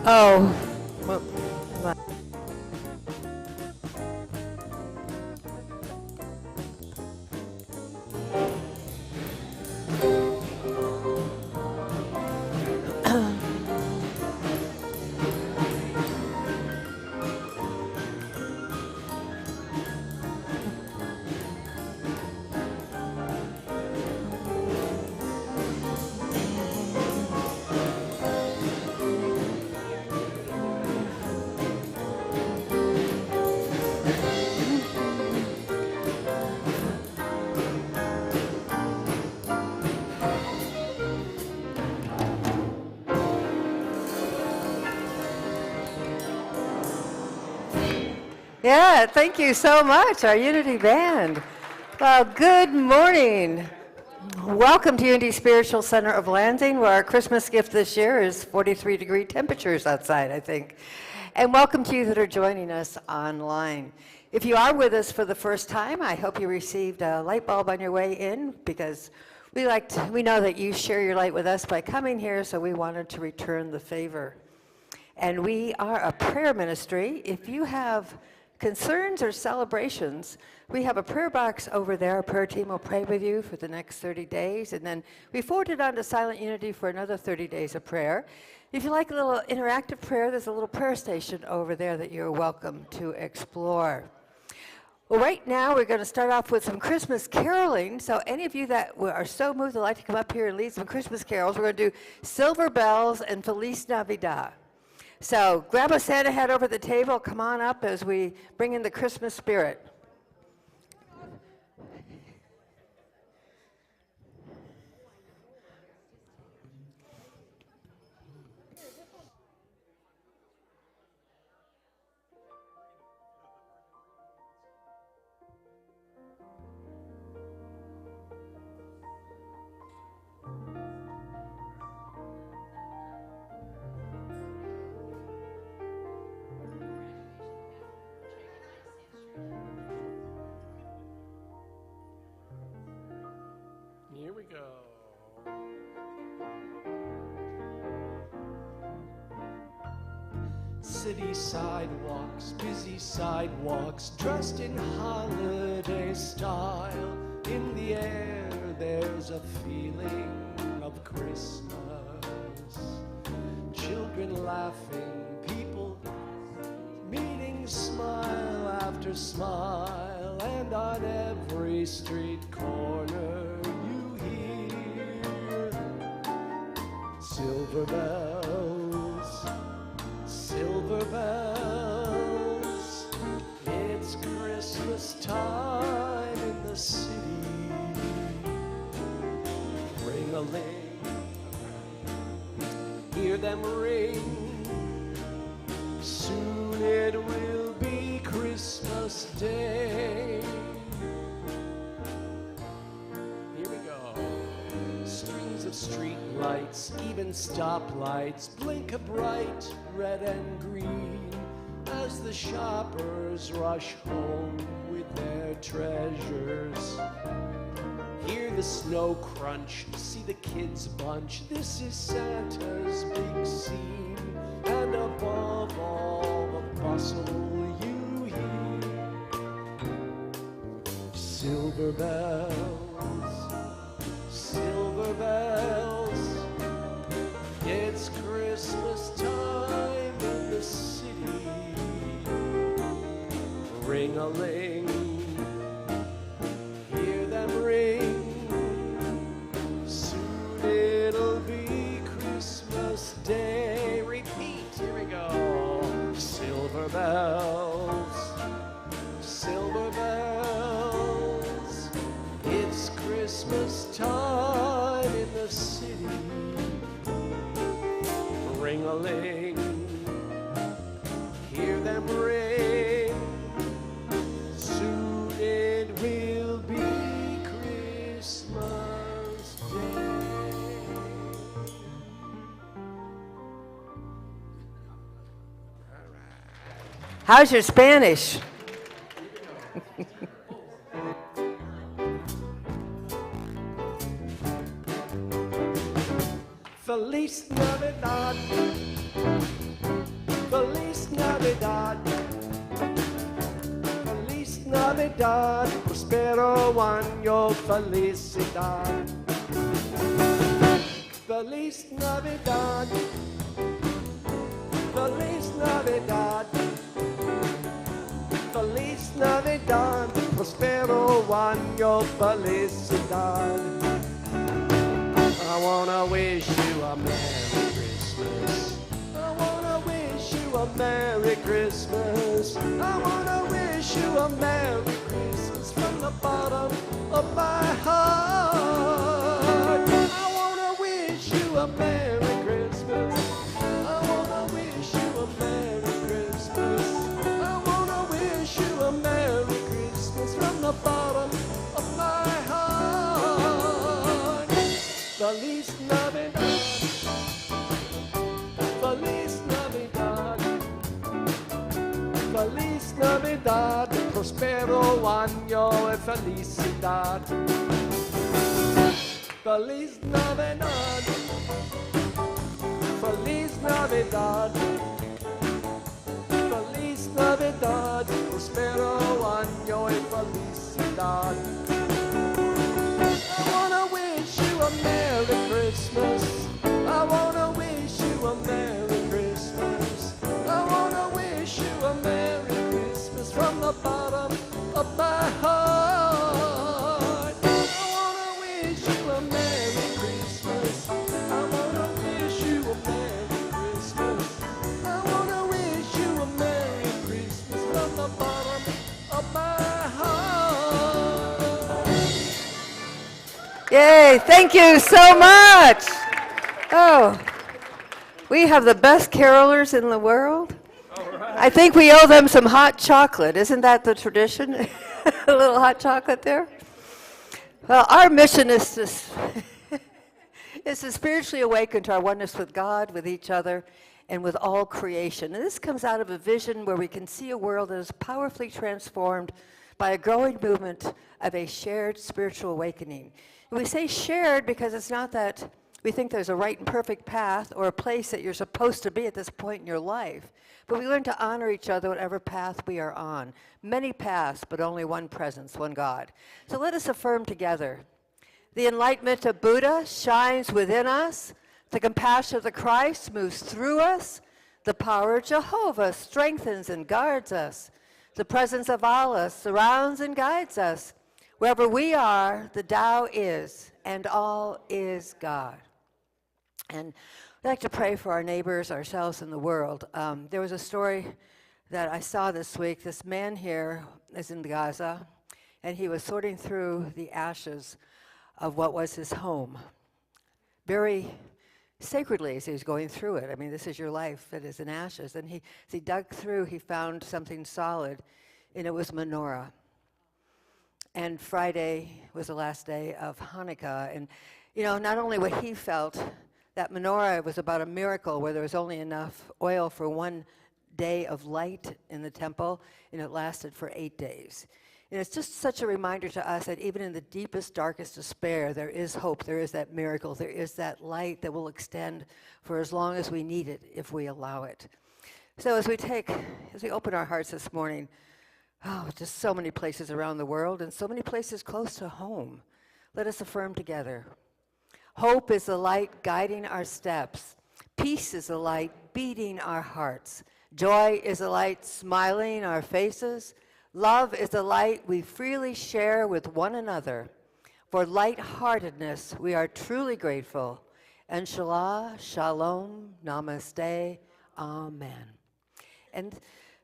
Oh, well, yeah, thank you so much, our Unity Band. Well, good morning. Welcome to Unity Spiritual Center of Lansing, where our Christmas gift this year is 43-degree temperatures outside, I think. And welcome to you that are joining us online. If you are with us for the first time, I hope you received a light bulb on your way in, because we know that you share your light with us by coming here, so we wanted to return the favor. And we are a prayer ministry. If you have concerns or celebrations, we have a prayer box over there. Our prayer team will pray with you for the next 30 days, and then we forward it on to Silent Unity for another 30 days of prayer. If you like a little interactive prayer, there's a little prayer station over there that you're welcome to explore. Well, right now we're going to start off with some Christmas caroling. So any of you that are so moved would like to come up here and lead some Christmas carols, we're going to do Silver Bells and Feliz Navidad. So grab a Santa hat over the table, come on up as we bring in the Christmas spirit. Here we go. City sidewalks, busy sidewalks, dressed in holiday style. In the air, there's a feeling of Christmas. Children laughing, people meeting, smile after smile, and on every street corner silver bells, silver bells. It's Christmas time in the city. Ring-a-ling, hear them ring. Soon it will be Christmas Day. Street lights, even stoplights, blink a bright red and green as the shoppers rush home with their treasures. Hear the snow crunch, see the kids bunch. This is Santa's big scene, and above all the bustle you hear silver bells, silver bells. It's Christmas time in the city. Ring-a-ling, hear them ring. Soon it'll be Christmas Day. Repeat, here we go. Silver bells, silver bells. It's Christmas time in the city. Ring-a-ling, hear them ring. Soon it will be Christmas Day. How's your Spanish? Feliz Navidad. Feliz Navidad. Feliz Navidad. Prospero año, felicidad. Feliz Navidad. Feliz Navidad. Feliz Navidad. Prospero año, felicidad. I wanna wish you a Merry Christmas. I wanna wish you a Merry Christmas. I wanna wish you a Merry Christmas from the bottom of my heart. I wanna wish you a Merry Christmas. I wanna wish you a Merry Christmas. I wanna wish you a Merry Christmas from the bottom of my heart. Feliz Navidad. Feliz Navidad. Feliz Navidad. Prospero año y felicidad. Feliz Navidad. Feliz Navidad. Feliz Navidad. Prospero año y felicidad. I wanna wish you a Merry Christmas. I wanna wish you a Merry Christmas. I wanna wish you a Merry Christmas from the bottom of my heart. I wanna wish you a Merry Christmas. I wanna wish you a Merry Christmas. I wanna wish you a Merry Christmas from the bottom of my heart. Yay, thank you so much. Oh, we have the best carolers in the world. I think we owe them some hot chocolate. Isn't that the tradition? A little hot chocolate there? Well, our mission is to, is to spiritually awaken to our oneness with God, with each other, and with all creation. And this comes out of a vision where we can see a world that is powerfully transformed by a growing movement of a shared spiritual awakening. And we say shared because it's not that we think there's a right and perfect path or a place that you're supposed to be at this point in your life, but we learn to honor each other whatever path we are on. Many paths, but only one presence, one God. So let us affirm together. The enlightenment of Buddha shines within us. The compassion of the Christ moves through us. The power of Jehovah strengthens and guards us. The presence of Allah surrounds and guides us. Wherever we are, the Tao is, and all is God. And I'd like to pray for our neighbors, ourselves, and the world. There was a story that I saw this week. This man here is in Gaza, and he was sorting through the ashes of what was his home, very sacredly as he was going through it. I mean, this is your life that is in ashes. And as he dug through, he found something solid, and it was menorah. And Friday was the last day of Hanukkah. And, you know, not only what he felt, that menorah was about a miracle where there was only enough oil for one day of light in the temple, and it lasted for 8 days. And it's just such a reminder to us that even in the deepest, darkest despair, there is hope, there is that miracle, there is that light that will extend for as long as we need it if we allow it. So as we open our hearts this morning, just so many places around the world and so many places close to home, let us affirm together. Hope is the light guiding our steps. Peace is the light beating our hearts. Joy is the light smiling our faces. Love is the light we freely share with one another. For lightheartedness, we are truly grateful. Inshallah, shalom, namaste, amen. And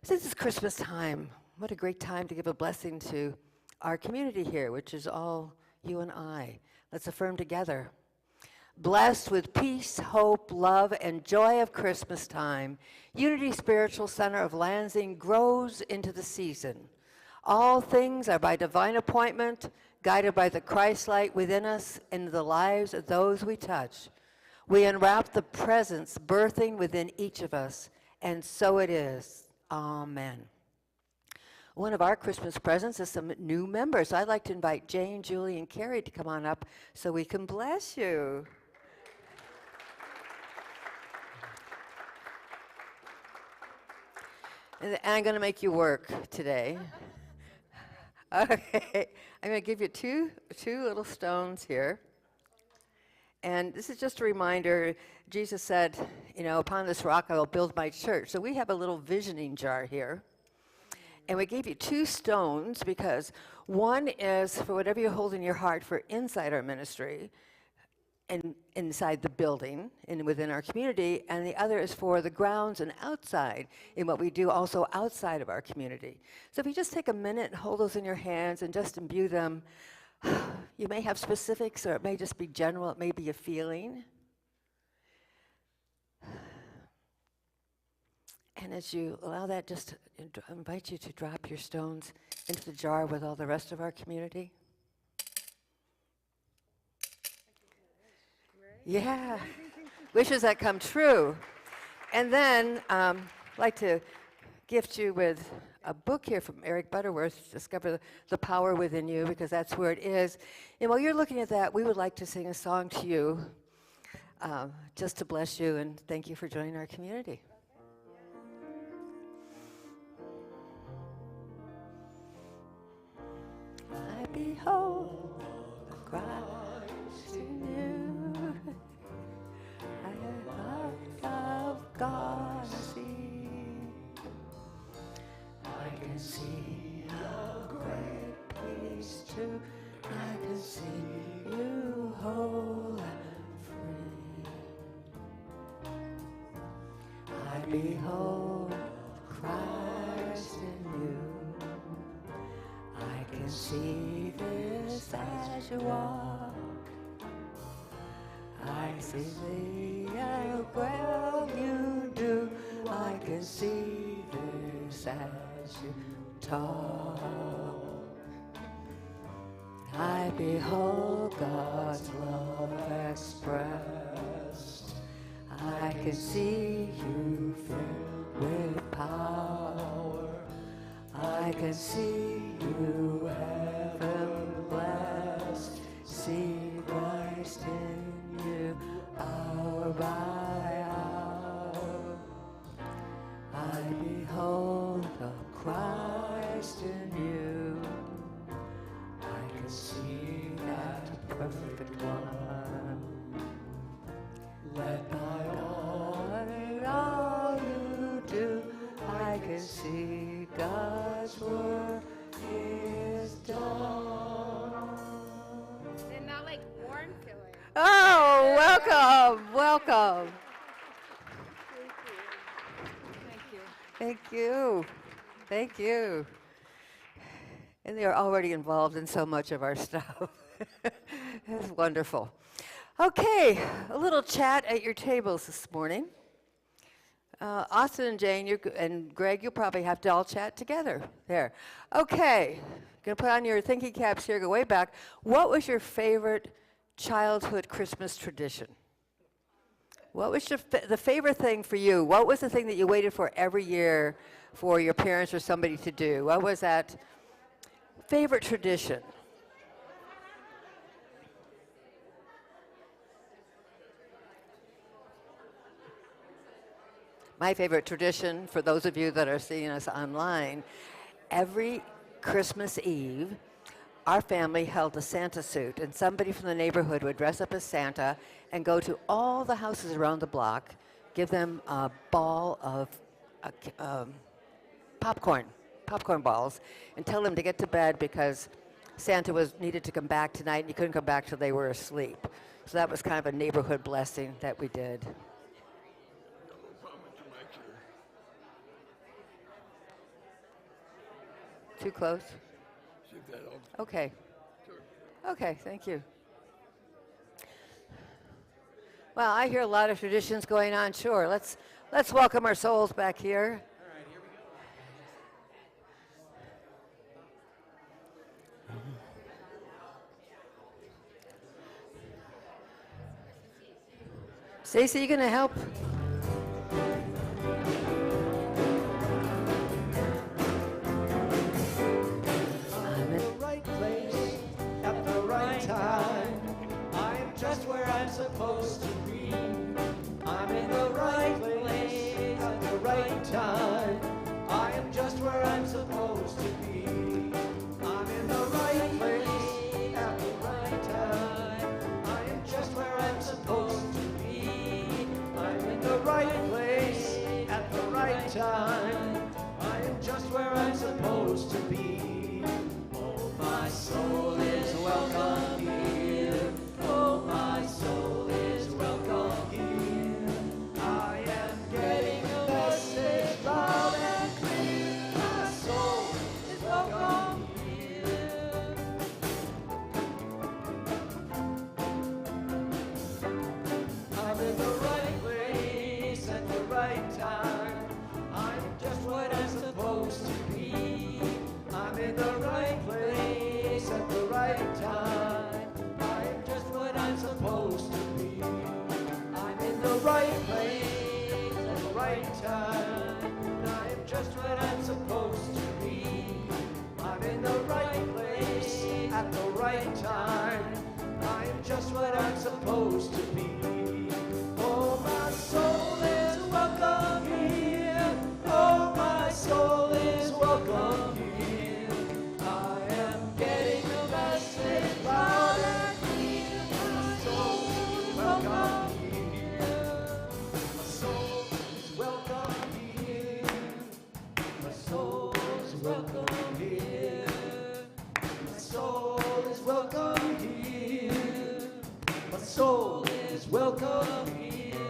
since it's Christmas time, what a great time to give a blessing to our community here, which is all you and I. Let's affirm together. Blessed with peace, hope, love, and joy of Christmas time, Unity Spiritual Center of Lansing grows into the season. All things are by divine appointment, guided by the Christ light within us and the lives of those we touch. We unwrap the presence birthing within each of us, and so it is. Amen. One of our Christmas presents is some new members. I'd like to invite Jane, Julie, and Carrie to come on up so we can bless you. And I'm going to make you work today. Okay. I'm going to give you two little stones here. And this is just a reminder. Jesus said, upon this rock I will build my church. So we have a little visioning jar here. And we gave you two stones because one is for whatever you hold in your heart for inside our ministry and inside the building and within our community, and the other is for the grounds and outside in what we do also outside of our community. So if you just take a minute and hold those in your hands and just imbue them, you may have specifics or it may just be general, it may be a feeling. And as you allow that, just invite you to drop your stones into the jar with all the rest of our community. Yeah, wishes that come true. And then I'd like to gift you with a book here from Eric Butterworth, Discover the Power Within You, because that's where it is. And while you're looking at that, we would like to sing a song to you, just to bless you and thank you for joining our community. I behold Christ in you, I of God see. I can see your great peace too. I can see you whole and free. I behold Christ in you. I can see this as you walk. I see the well you do. I can see this as you talk. I behold God's love expressed. I can see you filled with power. I can see you heaven blessed. See Christ in you hour by hour. I behold the Christ in you. I can see that perfect one. Let by all you do, I can see God's work is done. And not like warm feeling. Oh, welcome. Thank you. Thank you. Thank you. And they're already involved in so much of our stuff. It's wonderful. Okay, a little chat at your tables this morning. Austin and Jane and Greg, you'll probably have to all chat together there. Okay, gonna put on your thinking caps here, go way back. What was your favorite childhood Christmas tradition? What was the favorite thing for you? What was the thing that you waited for every year for your parents or somebody to do? What was that favorite tradition? My favorite tradition, for those of you that are seeing us online, every Christmas Eve, our family held a Santa suit, and somebody from the neighborhood would dress up as Santa and go to all the houses around the block, give them a ball of popcorn balls, and tell them to get to bed because Santa needed to come back tonight, and he couldn't come back till they were asleep. So that was kind of a neighborhood blessing that we did. Too close? Okay. Okay, thank you. Well, I hear a lot of traditions going on, sure. Let's welcome our souls back here. All right, here we go. Stacey, you gonna help? Supposed to be. I'm in the right place at the right time. I right place at the right time. I am just what I'm supposed to be. I'm in the right place at the right time. I am just what I'm supposed to be. Oh, my soul is welcome here. Oh, my soul is welcome here. I am getting the message loud and clear. My soul is welcome here. My soul is welcome here. My soul is welcome here. My soul is welcome here.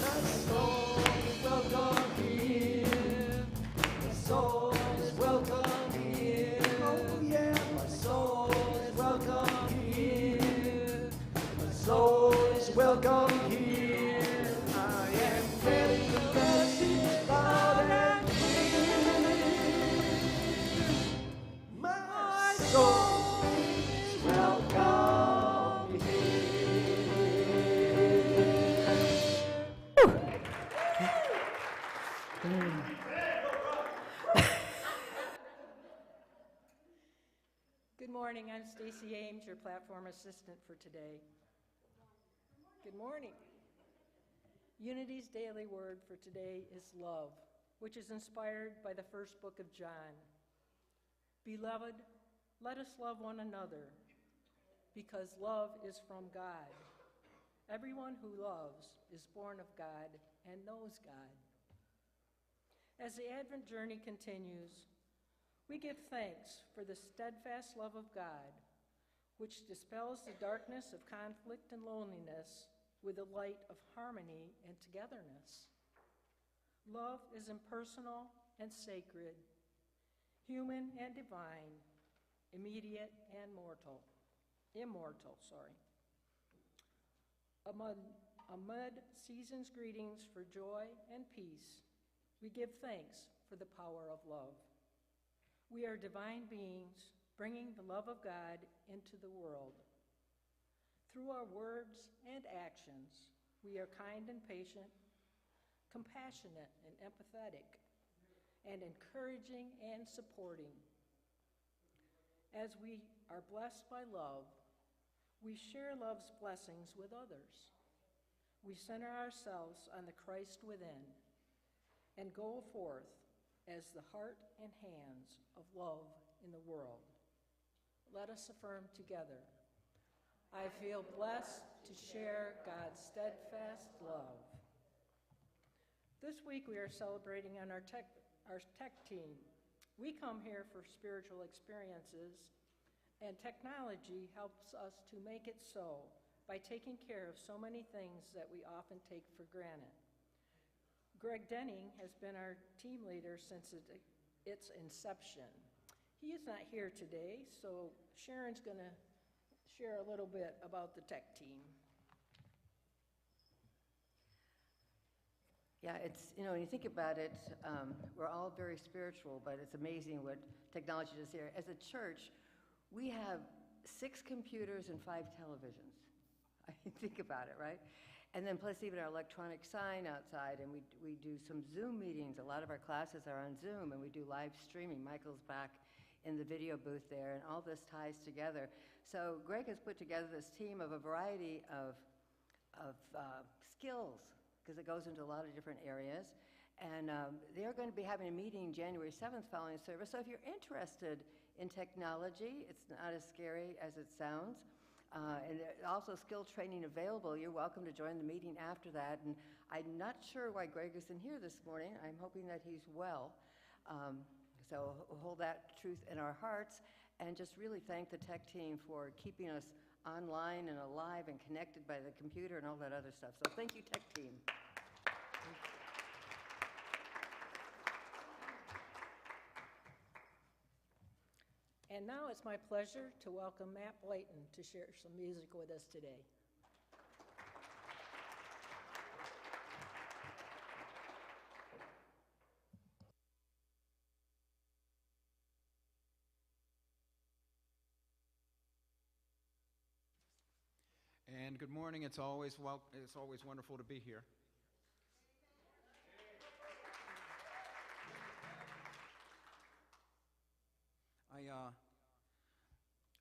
My soul is welcome here. My soul is welcome here. My soul is welcome here. Oh yeah, my soul is welcome here. My soul is welcome here. I am getting the message loud and clear. My soul is welcome Good morning, I'm Stacy Ames, your platform assistant for today. Good morning. Unity's daily word for today is love, which is inspired by the first book of John. Beloved, let us love one another, because love is from God. Everyone who loves is born of God and knows God. As the Advent journey continues, we give thanks for the steadfast love of God, which dispels the darkness of conflict and loneliness with the light of harmony and togetherness. Love is impersonal and sacred, human and divine, immediate and immortal. Amid season's greetings for joy and peace, we give thanks for the power of love. We are divine beings bringing the love of God into the world. Through our words and actions, we are kind and patient, compassionate and empathetic, and encouraging and supporting. As we are blessed by love, we share love's blessings with others. We center ourselves on the Christ within and go forth as the heart and hands of love in the world. Let us affirm together. I feel blessed to share God's steadfast love. This week we are celebrating on our tech team. We come here for spiritual experiences, and technology helps us to make it so by taking care of so many things that we often take for granted. Greg Denning has been our team leader since its inception. He is not here today, so Sharon's going to share a little bit about the tech team. Yeah, it's, when you think about it, we're all very spiritual, but it's amazing what technology does here. As a church, we have 6 computers and 5 televisions. I mean, think about it, right? And then plus even our electronic sign outside, and we do some Zoom meetings. A lot of our classes are on Zoom, and we do live streaming. Michael's back in the video booth there, and all this ties together. So Greg has put together this team of a variety of skills, because it goes into a lot of different areas. And they're going to be having a meeting January 7th following service. So if you're interested in technology, it's not as scary as it sounds. And there's also skill training available. You're welcome to join the meeting after that. And I'm not sure why Greg isn't here this morning. I'm hoping that he's well. So hold that truth in our hearts, and just really thank the tech team for keeping us online and alive and connected by the computer and all that other stuff. So thank you, tech team. And now it's my pleasure to welcome Matt Bliton to share some music with us today. And good morning. It's always wonderful to be here.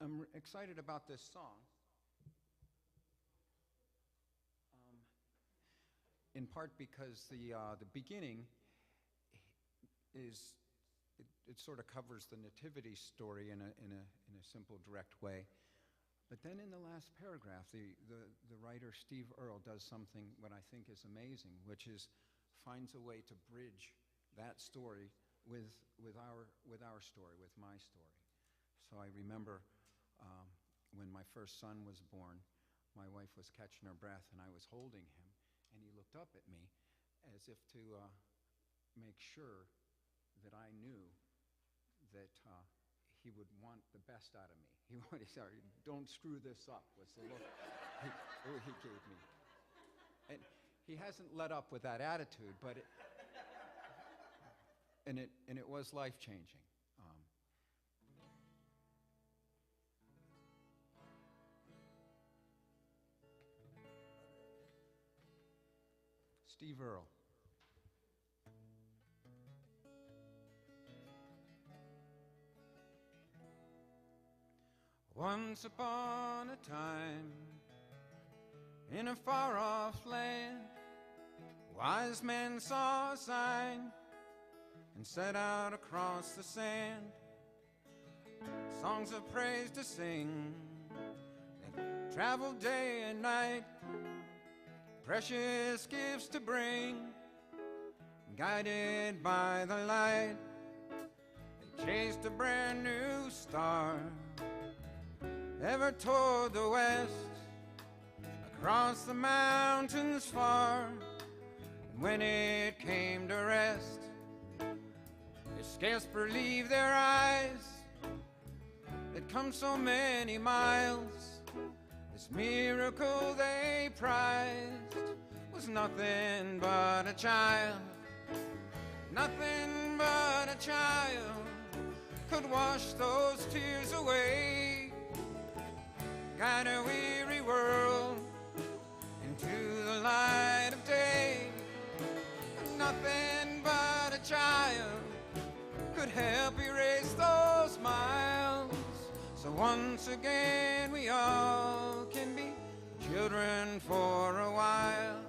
I'm excited about this song, in part because the beginning is it sort of covers the nativity story in a simple, direct way. But then in the last paragraph, the writer Steve Earle does something what I think is amazing, which is finds a way to bridge that story with our story, with my story. So I remember when my first son was born, my wife was catching her breath, and I was holding him, and he looked up at me as if to make sure that I knew that he would want the best out of me. He said, "Don't screw this up," was the look he gave me. And he hasn't let up with that attitude, but it was life-changing. Steve Earle. Once upon a time, in a far-off land, wise men saw a sign and set out across the sand, songs of praise to sing. They traveled day and night, precious gifts to bring, guided by the light. They chased a brand new star, ever toward the west, across the mountains far. And when it came to rest, they scarce believed their eyes. They'd come so many miles. This miracle they prized was nothing but a child. Nothing but a child could wash those tears away, guide a weary world into the light of day. Nothing but a child could help erase those miles. So once again we all can be children for a while.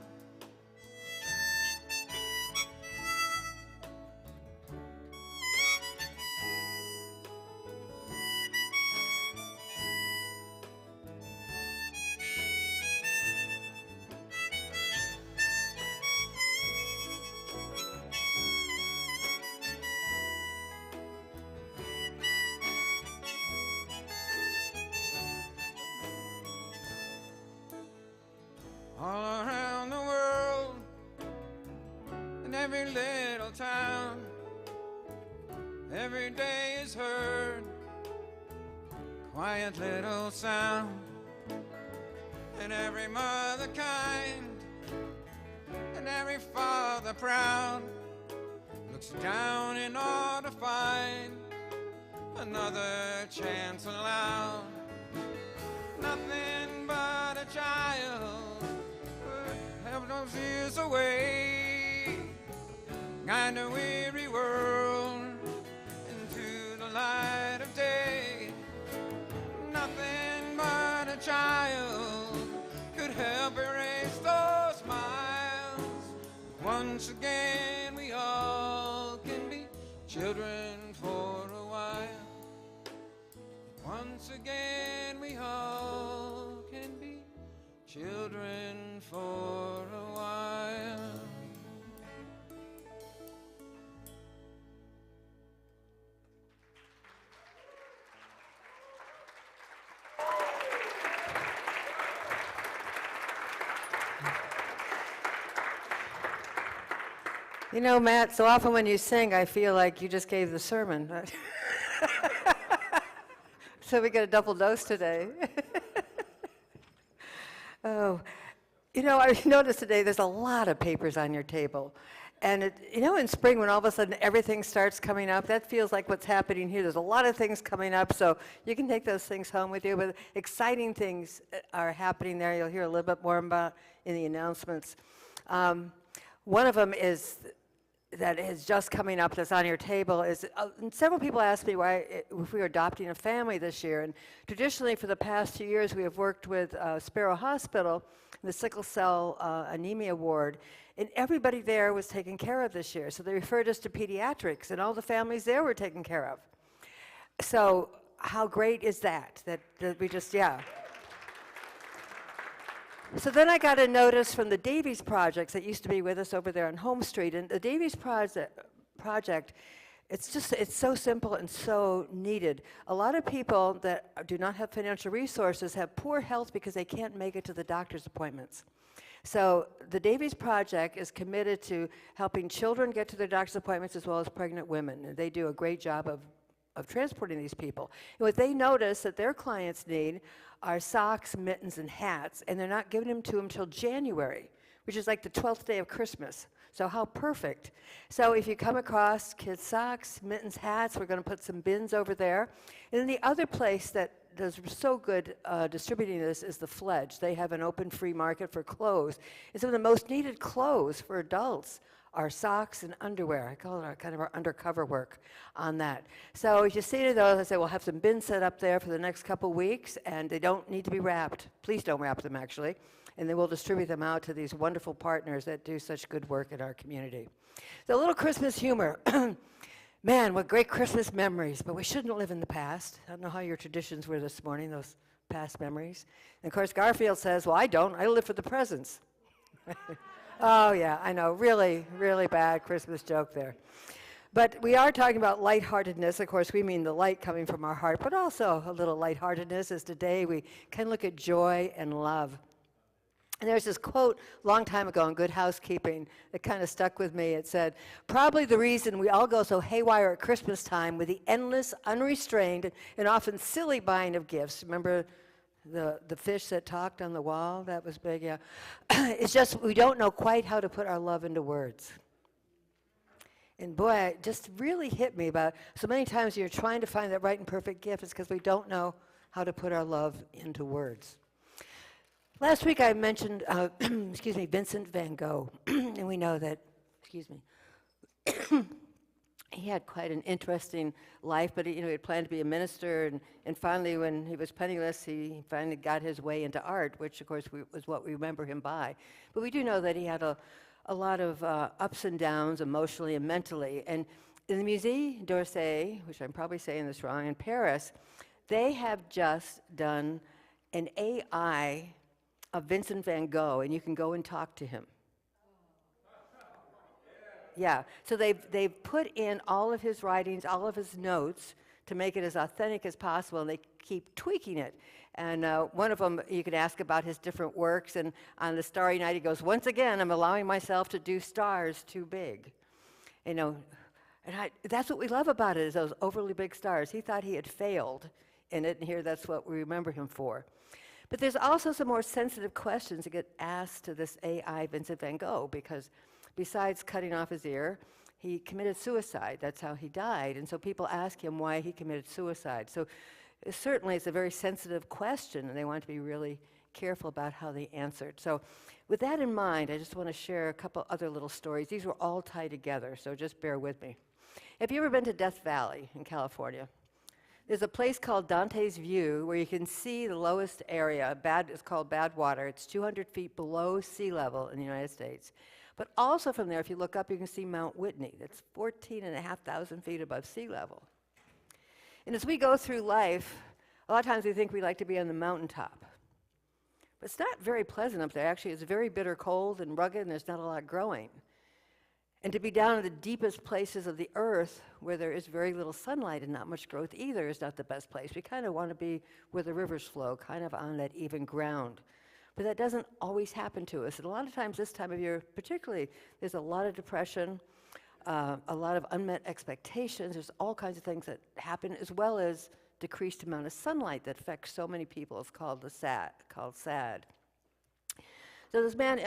All around the world, in every little town, every day is heard quiet little sound. And every mother kind, and every father proud, looks down in order to find another chance allowed. Nothing but a child help those years away, guide a weary world into the light of day. Nothing but a child could help erase those miles. Once again we all can be children for a while. Once again we all can be children for a while. You know, Matt, so often when you sing, I feel like you just gave the sermon. So we get a double dose today. Oh, you know, I noticed today there's a lot of papers on your table. And in spring when all of a sudden everything starts coming up, that feels like what's happening here. There's a lot of things coming up, so you can take those things home with you. But exciting things are happening there. You'll hear a little bit more about in the announcements. One of them is that is just coming up that's on your table is, and several people asked me if we were adopting a family this year. And traditionally for the past 2 years we have worked with Sparrow Hospital, the sickle cell anemia ward, and everybody there was taken care of this year. So they referred us to pediatrics, and all the families there were taken care of. So how great is that we just, yeah. So then I got a notice from the Davies Projects that used to be with us over there on Home Street. And the Davies Project, it's so simple and so needed. A lot of people that do not have financial resources have poor health because they can't make it to the doctor's appointments. So the Davies Project is committed to helping children get to their doctor's appointments as well as pregnant women. And they do a great job of transporting these people. And what they notice that their clients need are socks, mittens, and hats, and they're not giving them to them till January, which is like the 12th day of Christmas. So how perfect. So if you come across kids' socks, mittens, hats, we're going to put some bins over there. And then the other place that does so good distributing this is the Fledge. They have an open free market for clothes. And some of the most needed clothes for adults are socks and underwear. I call it kind of our undercover work on that. So if you see to those, I say we'll have some bins set up there for the next couple weeks, and they don't need to be wrapped. Please don't wrap them, actually. And then we'll distribute them out to these wonderful partners that do such good work in our community. So a little Christmas humor. Man, what great Christmas memories, but we shouldn't live in the past. I don't know how your traditions were this morning, those past memories. And of course, Garfield says, well, I don't. I live for the presents. Oh, yeah, I know. Really, really bad Christmas joke there. But we are talking about lightheartedness. Of course, we mean the light coming from our heart, but also a little lightheartedness as today we can look at joy and love. And there's this quote a long time ago in Good Housekeeping that kind of stuck with me. It said, probably the reason we all go so haywire at Christmas time with the endless, unrestrained, and often silly buying of gifts. Remember the fish that talked on the wall? That was big, yeah. It's just we don't know quite how to put our love into words. And boy, it just really hit me about so many times you're trying to find that right and perfect gift. It's because we don't know how to put our love into words. Last week I mentioned, Vincent van Gogh, and we know that, he had quite an interesting life, but he had planned to be a minister, and finally when he was penniless, he finally got his way into art, which of course was what we remember him by. But we do know that he had a lot of ups and downs emotionally and mentally. And in the Musée d'Orsay, which I'm probably saying this wrong, in Paris, they have just done an AI of Vincent van Gogh, and you can go and talk to him. Yeah, so they've put in all of his writings, all of his notes to make it as authentic as possible, and they keep tweaking it. And one of them, you can ask about his different works, and on the Starry Night he goes, once again, I'm allowing myself to do stars too big. And that's what we love about it, is those overly big stars. He thought he had failed in it, and here that's what we remember him for. But there's also some more sensitive questions that get asked to this AI Vincent van Gogh, because besides cutting off his ear, he committed suicide. That's how he died. And so people ask him why he committed suicide. So certainly it's a very sensitive question, and they want to be really careful about how they answered. So with that in mind, I just want to share a couple other little stories. These were all tied together, so just bear with me. Have you ever been to Death Valley in California? There's a place called Dante's View where you can see the lowest area. It's called Badwater. It's 200 feet below sea level in the United States. But also from there, if you look up, you can see Mount Whitney. That's 14,500 feet above sea level. And as we go through life, a lot of times we think we like to be on the mountaintop. But it's not very pleasant up there. Actually, it's very bitter cold and rugged, and there's not a lot growing. And to be down in the deepest places of the earth where there is very little sunlight and not much growth either is not the best place. We kind of want to be where the rivers flow, kind of on that even ground. But that doesn't always happen to us. And a lot of times this time of year, particularly, there's a lot of depression, a lot of unmet expectations. There's all kinds of things that happen, as well as decreased amount of sunlight that affects so many people. It's called SAD. So this man,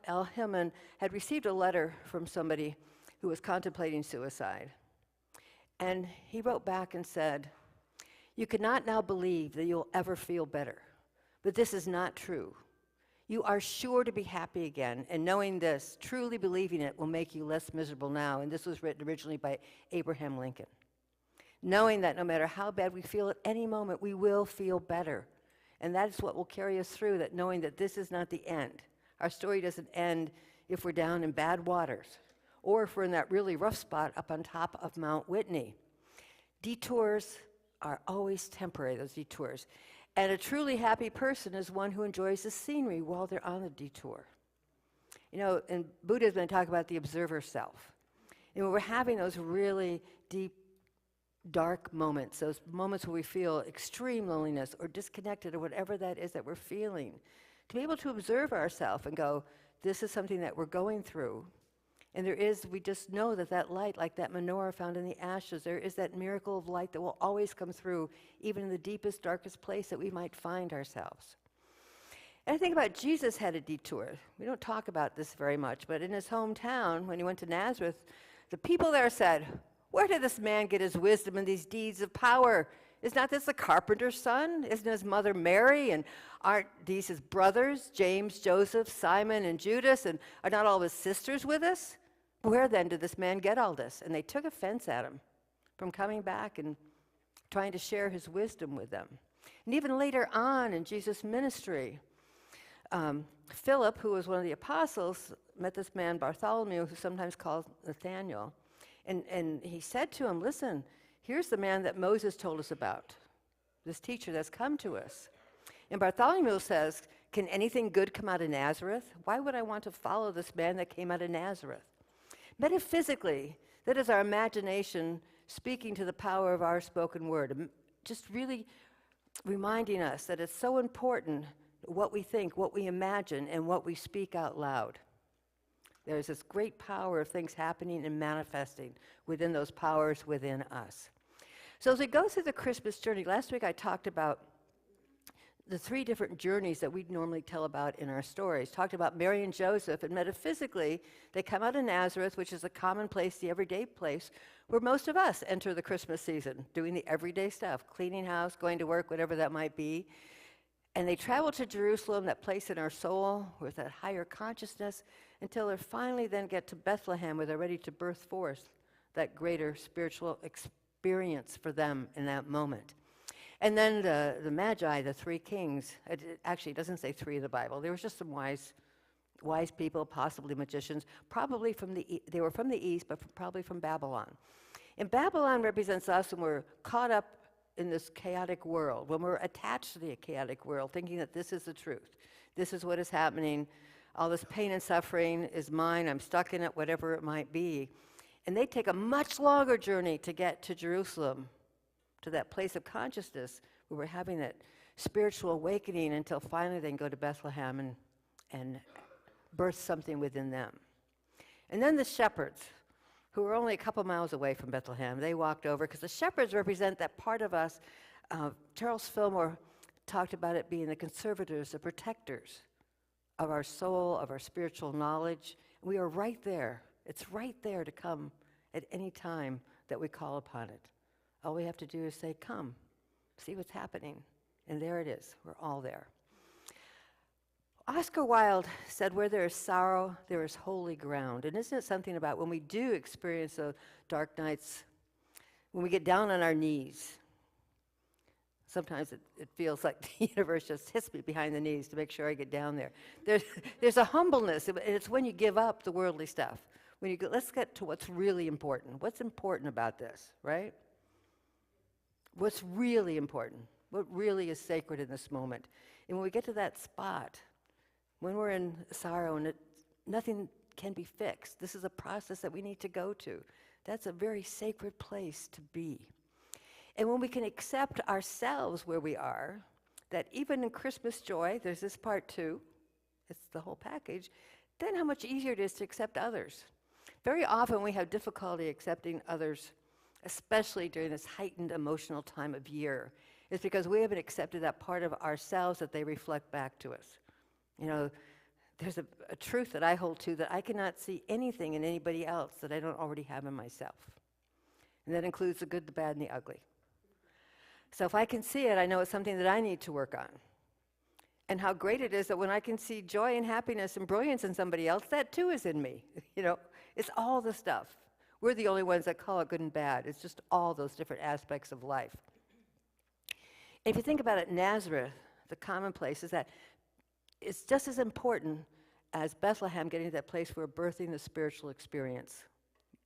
El Hillman, had received a letter from somebody who was contemplating suicide. And he wrote back and said, "You cannot now believe that you'll ever feel better, but this is not true. You are sure to be happy again, and knowing this, truly believing it, will make you less miserable now." And this was written originally by Abraham Lincoln. Knowing that no matter how bad we feel at any moment, we will feel better. And that is what will carry us through, that knowing that this is not the end. Our story doesn't end if we're down in bad waters, or if we're in that really rough spot up on top of Mount Whitney. Detours are always temporary, those detours. And a truly happy person is one who enjoys the scenery while they're on the detour. You know, in Buddhism, they talk about the observer self. And when we're having those really deep, dark moments, those moments where we feel extreme loneliness or disconnected or whatever that is that we're feeling, to be able to observe ourselves and go, this is something that we're going through. And we just know that light, like that menorah found in the ashes, there is that miracle of light that will always come through, even in the deepest, darkest place that we might find ourselves. And I think about Jesus had a detour. We don't talk about this very much, but in his hometown, when he went to Nazareth, the people there said, "Where did this man get his wisdom and these deeds of power? Is not this the carpenter's son? Isn't his mother Mary? And aren't these his brothers, James, Joseph, Simon, and Judas? And are not all his sisters with us? Where then did this man get all this?" And they took offense at him from coming back and trying to share his wisdom with them. And even later on in Jesus' ministry, Philip, who was one of the apostles, met this man Bartholomew, who's sometimes called Nathaniel. And he said to him, "Listen, here's the man that Moses told us about, this teacher that's come to us." And Bartholomew says, "Can anything good come out of Nazareth? Why would I want to follow this man that came out of Nazareth?" Metaphysically, that is our imagination speaking to the power of our spoken word, just really reminding us that it's so important what we think, what we imagine, and what we speak out loud. There's this great power of things happening and manifesting within those powers within us. So as we go through the Christmas journey, last week I talked about the three different journeys that we normally tell about in our stories. Talked about Mary and Joseph, and metaphysically, they come out of Nazareth, which is a common place, the everyday place, where most of us enter the Christmas season, doing the everyday stuff, cleaning house, going to work, whatever that might be. And they travel to Jerusalem, that place in our soul with that higher consciousness, until they finally then get to Bethlehem, where they're ready to birth forth that greater spiritual experience for them in that moment. And then the Magi, the three kings, it doesn't say three in the Bible. There was just some wise people, possibly magicians, probably they were from the east, but probably from Babylon. And Babylon represents us when we're caught up in this chaotic world, when we're attached to the chaotic world, thinking that this is the truth. This is what is happening. All this pain and suffering is mine. I'm stuck in it, whatever it might be. And they take a much longer journey to get to Jerusalem, to that place of consciousness where we're having that spiritual awakening, until finally they can go to Bethlehem and birth something within them. And then the shepherds, who were only a couple miles away from Bethlehem, they walked over, because the shepherds represent that part of us. Charles Fillmore talked about it being the conservators, the protectors of our soul, of our spiritual knowledge. We are right there. It's right there to come at any time that we call upon it. All we have to do is say, "Come, see what's happening." And there it is. We're all there. Oscar Wilde said, "Where there is sorrow, there is holy ground." And isn't it something about when we do experience those dark nights, when we get down on our knees? Sometimes it feels like the universe just hits me behind the knees to make sure I get down there. There's a humbleness, and it's when you give up the worldly stuff. When you go, let's get to what's really important. What's important about this, right? What's really important? What really is sacred in this moment? And when we get to that spot, when we're in sorrow and nothing can be fixed, this is a process that we need to go to. That's a very sacred place to be. And when we can accept ourselves where we are, that even in Christmas joy, there's this part too, it's the whole package, then how much easier it is to accept others. Very often we have difficulty accepting others, especially during this heightened emotional time of year. It's because we haven't accepted that part of ourselves that they reflect back to us. You know, there's a truth that I hold to, that I cannot see anything in anybody else that I don't already have in myself. And that includes the good, the bad, and the ugly. So if I can see it, I know it's something that I need to work on. And how great it is that when I can see joy and happiness and brilliance in somebody else, that too is in me. It's all the stuff. We're the only ones that call it good and bad. It's just all those different aspects of life. If you think about it, Nazareth, the commonplace, is that it's just as important as Bethlehem getting to that place where we're birthing the spiritual experience,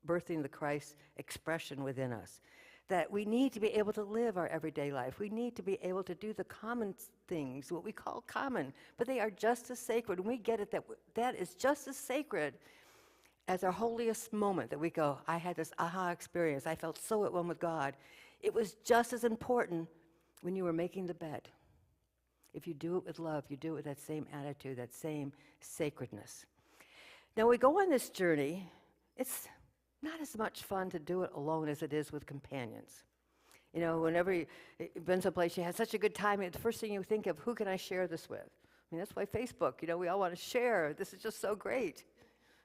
birthing the Christ expression within us. That we need to be able to live our everyday life. We need to be able to do the common things, what we call common, but they are just as sacred. And we get it that is just as sacred as our holiest moment, that we go, I had this aha experience. I felt so at one with God. It was just as important when you were making the bed. If you do it with love, you do it with that same attitude, that same sacredness. Now, we go on this journey. It's not as much fun to do it alone as it is with companions. Whenever you've been someplace, you had such a good time, the first thing you think of, who can I share this with? That's why Facebook, we all want to share. This is just so great.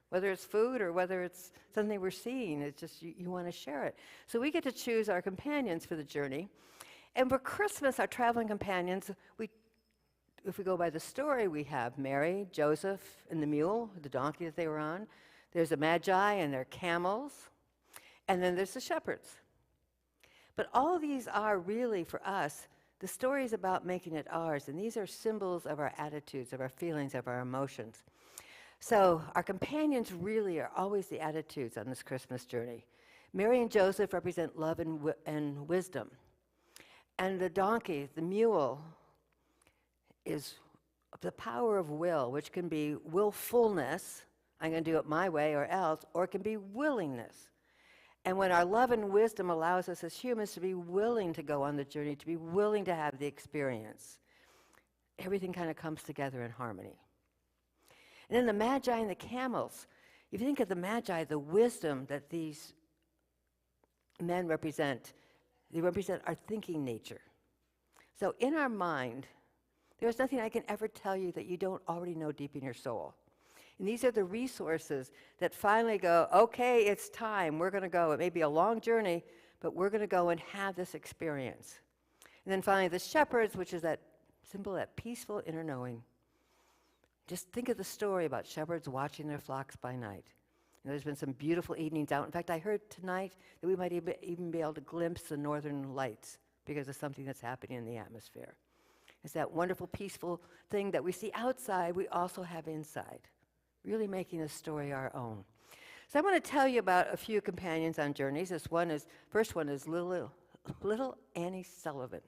Whether it's food or whether it's something we're seeing, it's just you want to share it. So we get to choose our companions for the journey. And for Christmas, our traveling companions, if we go by the story, we have Mary, Joseph, and the mule, the donkey that they were on. There's the Magi and their camels, and then there's the shepherds. But all these are really, for us, the stories about making it ours, and these are symbols of our attitudes, of our feelings, of our emotions. So our companions really are always the attitudes on this Christmas journey. Mary and Joseph represent love and wisdom. And the donkey, the mule, is the power of will, which can be willfulness, I'm going to do it my way or else, or it can be willingness. And when our love and wisdom allows us as humans to be willing to go on the journey, to be willing to have the experience, everything kind of comes together in harmony. And then the Magi and the camels, if you think of the Magi, the wisdom that these men represent, they represent our thinking nature. So in our mind, there's nothing I can ever tell you that you don't already know deep in your soul. And these are the resources that finally go, okay, it's time. We're going to go. It may be a long journey, but we're going to go and have this experience. And then finally, the shepherds, which is that symbol, that peaceful inner knowing. Just think of the story about shepherds watching their flocks by night. There's been some beautiful evenings out. In fact, I heard tonight that we might even be able to glimpse the northern lights because of something that's happening in the atmosphere. It's that wonderful, peaceful thing that we see outside, we also have inside, really making the story our own. So I want to tell you about a few companions on journeys. First one is little Annie Sullivan.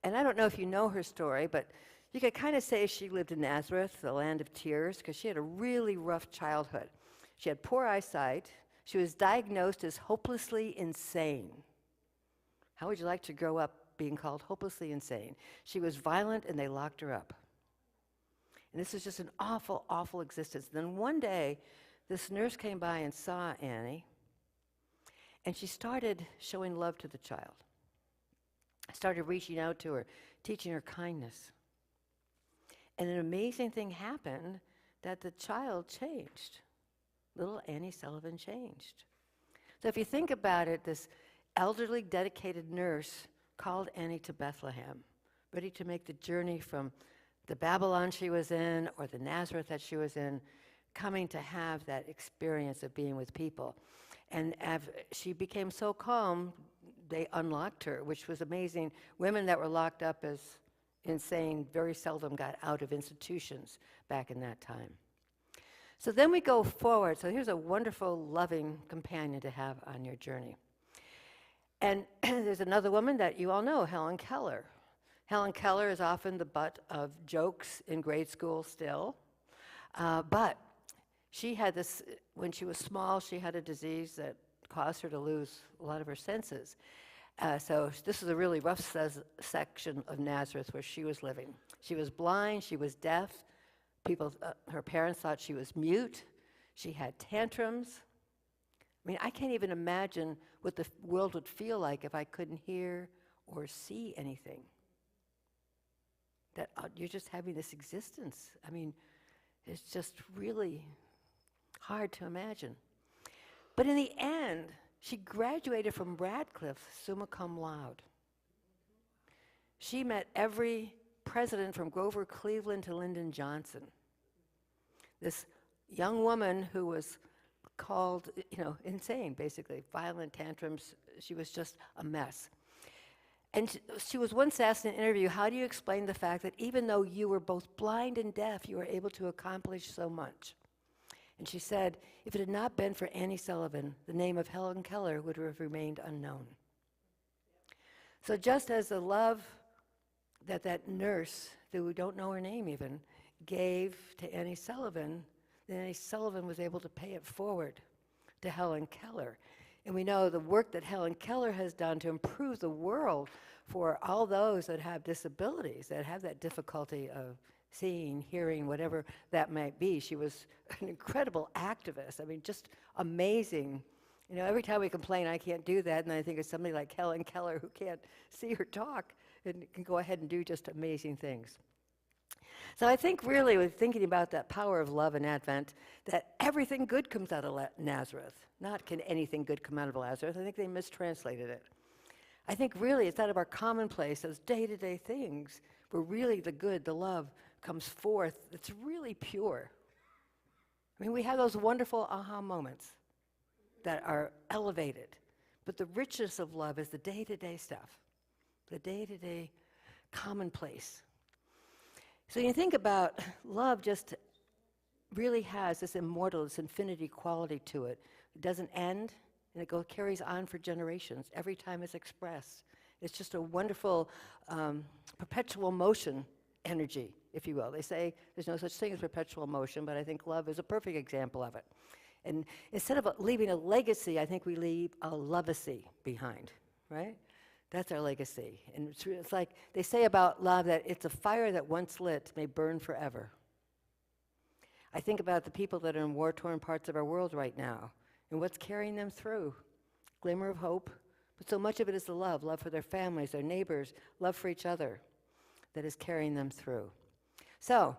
And I don't know if you know her story, but you could kind of say she lived in Nazareth, the land of tears, because she had a really rough childhood. She had poor eyesight. She was diagnosed as hopelessly insane. How would you like to grow up being called hopelessly insane? She was violent, and they locked her up. And this was just an awful, awful existence. Then one day, this nurse came by and saw Annie, and she started showing love to the child. Started reaching out to her, teaching her kindness. And an amazing thing happened, that the child changed. Little Annie Sullivan changed. So if you think about it, this elderly, dedicated nurse called Annie to Bethlehem, ready to make the journey from the Babylon she was in or the Nazareth that she was in, coming to have that experience of being with people. And as she became so calm, they unlocked her, which was amazing. Women that were locked up as insane very seldom got out of institutions back in that time. So then we go forward. So here's a wonderful, loving companion to have on your journey. And there's another woman that you all know, Helen Keller. Helen Keller is often the butt of jokes in grade school still. But she had this, when she was small, she had a disease that caused her to lose a lot of her senses. So this is a really rough section of Nazareth where she was living. She was blind, she was deaf. Her parents thought she was mute. She had tantrums. I mean, I can't even imagine what the world would feel like if I couldn't hear or see anything. That you're just having this existence. I mean, is just really hard to imagine. But in the end, she graduated from Radcliffe summa cum laude. She met every president from Grover Cleveland to Lyndon Johnson. This young woman who was called, insane, basically, violent tantrums. She was just a mess. And she was once asked in an interview, how do you explain the fact that even though you were both blind and deaf, you were able to accomplish so much? And she said, if it had not been for Annie Sullivan, the name of Helen Keller would have remained unknown. So just as the love that nurse, that we don't know her name even, gave to Annie Sullivan, then Annie Sullivan was able to pay it forward to Helen Keller. And we know the work that Helen Keller has done to improve the world for all those that have disabilities, that have that difficulty of seeing, hearing, whatever that might be. She was an incredible activist. I mean, just amazing. Every time we complain, I can't do that, and I think of somebody like Helen Keller who can't see or talk and can go ahead and do just amazing things. So I think really with thinking about that power of love in Advent, that everything good comes out of Nazareth. Not can anything good come out of Lazarus. I think they mistranslated it. I think really it's out of our commonplace, those day-to-day things, where really the good, the love comes forth. It's really pure. I mean, we have those wonderful aha moments that are elevated. But the richness of love is the day-to-day stuff, the day-to-day commonplace. So you think about love just really has this immortal, this infinity quality to it. It doesn't end, and it carries on for generations every time it's expressed. It's just a wonderful perpetual motion energy, if you will. They say there's no such thing as perpetual motion, but I think love is a perfect example of it. And instead of leaving a legacy, I think we leave a lovacy behind, right? That's our legacy. And it's like they say about love that it's a fire that once lit may burn forever. I think about the people that are in war-torn parts of our world right now and what's carrying them through. Glimmer of hope, but so much of it is the love for their families, their neighbors, love for each other that is carrying them through. So,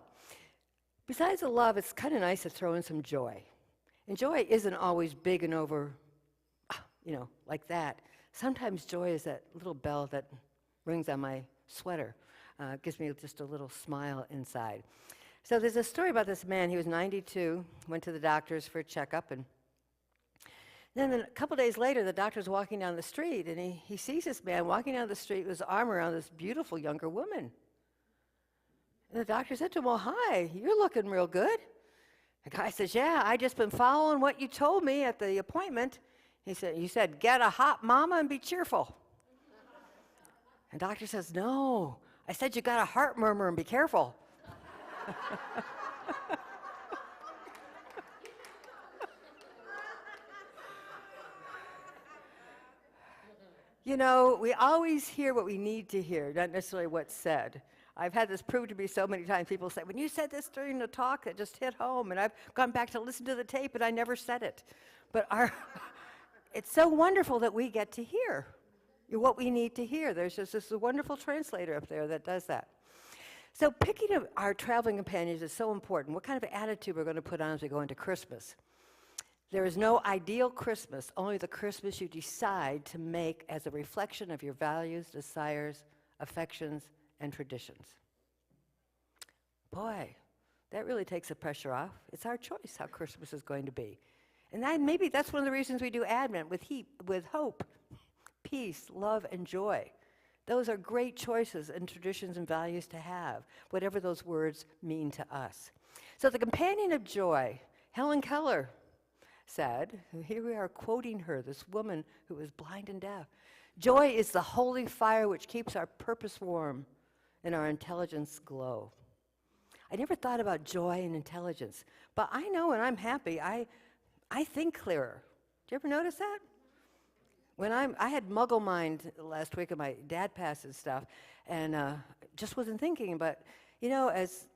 besides the love, it's kind of nice to throw in some joy. And joy isn't always big and over, like that. Sometimes joy is that little bell that rings on my sweater. Gives me just a little smile inside. So there's a story about this man. He was 92, went to the doctors for a checkup, and then a couple days later, the doctor's walking down the street, and he sees this man walking down the street with his arm around this beautiful younger woman. And the doctor said to him, well, hi, you're looking real good. The guy says, yeah, I just been following what you told me at the appointment. He said, you said, get a hot mama and be cheerful. And doctor says, no, I said you got a heart murmur and be careful. We always hear what we need to hear, not necessarily what's said. I've had this proved to be so many times. People say, when you said this during the talk, it just hit home, and I've gone back to listen to the tape, and I never said it. But it's so wonderful that we get to hear what we need to hear. There's just this wonderful translator up there that does that. So picking our traveling companions is so important. What kind of attitude we're going to put on as we go into Christmas? There is no ideal Christmas, only the Christmas you decide to make as a reflection of your values, desires, affections, and traditions. Boy, that really takes the pressure off. It's our choice how Christmas is going to be. And maybe that's one of the reasons we do Advent, with hope, peace, love, and joy. Those are great choices and traditions and values to have, whatever those words mean to us. So the companion of joy, Helen Keller, said, and here we are quoting her, this woman who was blind and deaf, joy is the holy fire which keeps our purpose warm and our intelligence glow. I never thought about joy and intelligence, but I know when I'm happy, I think clearer. Did you ever notice that? When I had muggle mind last week, and my dad passed and stuff, and just wasn't thinking, but as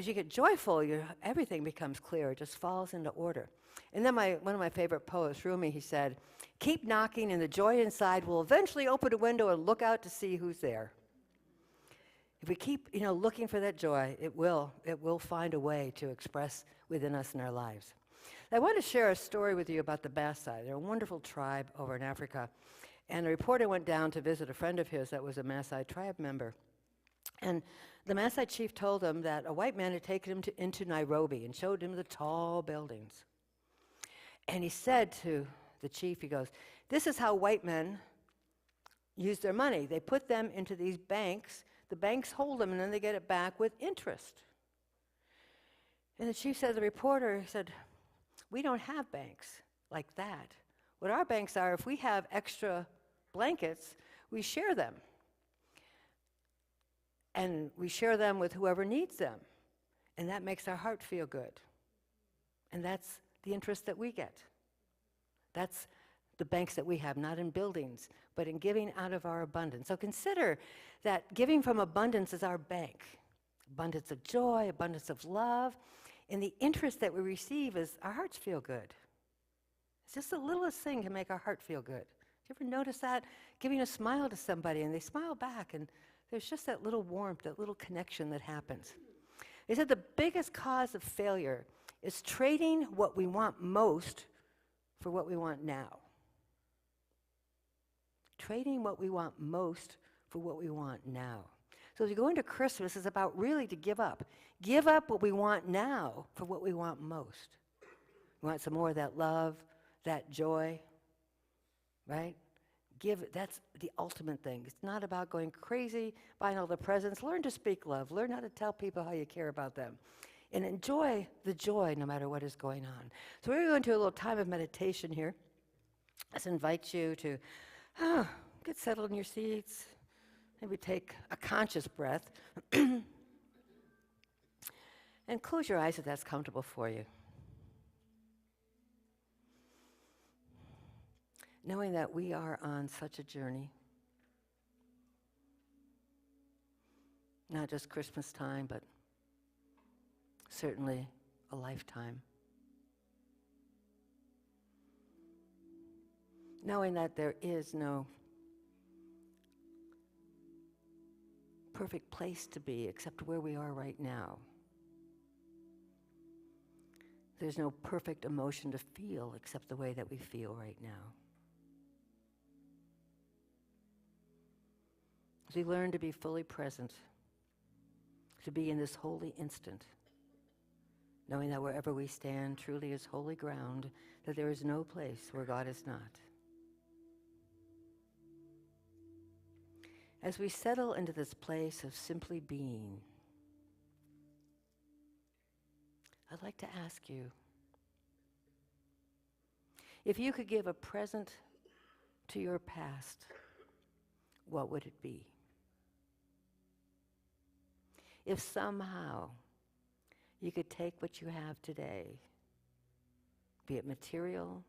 you get joyful, everything becomes clear. It just falls into order. And then one of my favorite poets, Rumi, he said, keep knocking and the joy inside will eventually open a window and look out to see who's there. If we keep, looking for that joy, it will find a way to express within us in our lives. I want to share a story with you about the Maasai. They're a wonderful tribe over in Africa. And a reporter went down to visit a friend of his that was a Maasai tribe member. And the Maasai chief told him that a white man had taken him into Nairobi and showed him the tall buildings. And he said to the chief, he goes, "This is how white men use their money. They put them into these banks. The banks hold them, and then they get it back with interest." And the chief said to the reporter, he said, "We don't have banks like that. What our banks are, if we have extra blankets, we share them. And we share them with whoever needs them. And that makes our heart feel good. And that's the interest that we get. That's the banks that we have, not in buildings, but in giving out of our abundance." So consider that giving from abundance is our bank. Abundance of joy, abundance of love. And the interest that we receive is our hearts feel good. It's just the littlest thing can make our heart feel good. Do you ever notice that? Giving a smile to somebody and they smile back, and there's just that little warmth, that little connection that happens. They said the biggest cause of failure is trading what we want most for what we want now. Trading what we want most for what we want now. So as we go into Christmas, it's about really to give up. Give up what we want now for what we want most. We want some more of that love, that joy, right? That's the ultimate thing. It's not about going crazy, buying all the presents. Learn to speak love. Learn how to tell people how you care about them. And enjoy the joy no matter what is going on. So we're going to a little time of meditation here. Let's invite you to get settled in your seats. Maybe take a conscious breath. And close your eyes if that's comfortable for you. Knowing that we are on such a journey. Not just Christmas time, but certainly a lifetime. Knowing that there is no perfect place to be except where we are right now. There's no perfect emotion to feel except the way that we feel right now. As we learn to be fully present, to be in this holy instant, knowing that wherever we stand truly is holy ground, that there is no place where God is not. As we settle into this place of simply being, I'd like to ask you, if you could give a present to your past, what would it be? If somehow you could take what you have today, be it material,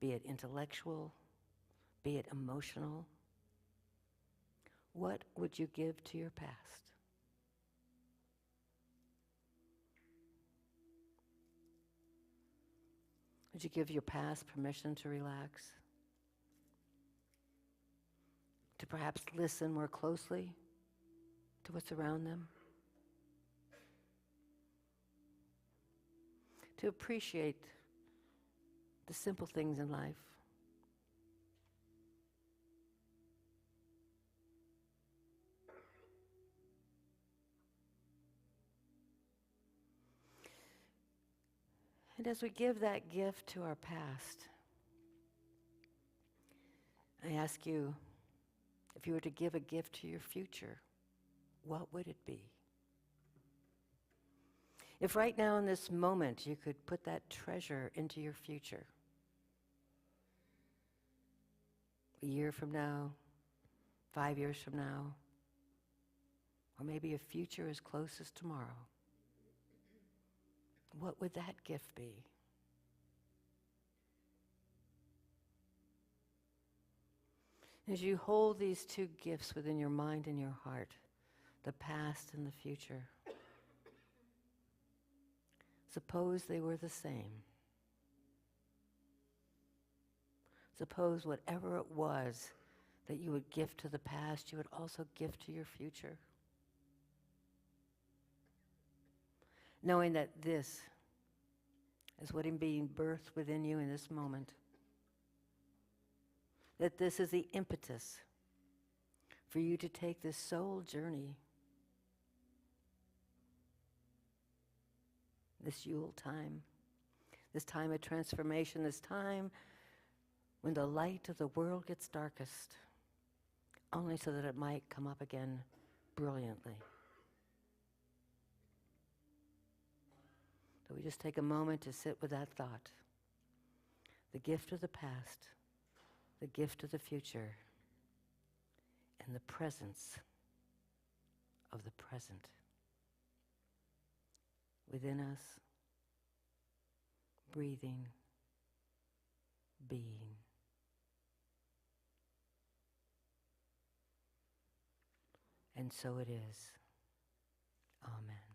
be it intellectual, be it emotional, what would you give to your past? Would you give your past permission to relax? To perhaps listen more closely to what's around them? To appreciate the simple things in life? And as we give that gift to our past, I ask you, if you were to give a gift to your future, what would it be? If right now in this moment you could put that treasure into your future, a year from now, 5 years from now, or maybe a future as close as tomorrow, what would that gift be? As you hold these two gifts within your mind and your heart, the past and the future, suppose they were the same. Suppose whatever it was that you would give to the past, you would also give to your future. knowing that this is what is being birthed within you in this moment. That this is the impetus for you to take this soul journey, this Yule time, this time of transformation, this time when the light of the world gets darkest, only so that it might come up again brilliantly. So we just take a moment to sit with that thought. The gift of the past, the gift of the future, and the presence of the present within us, breathing, being. And so it is. Amen.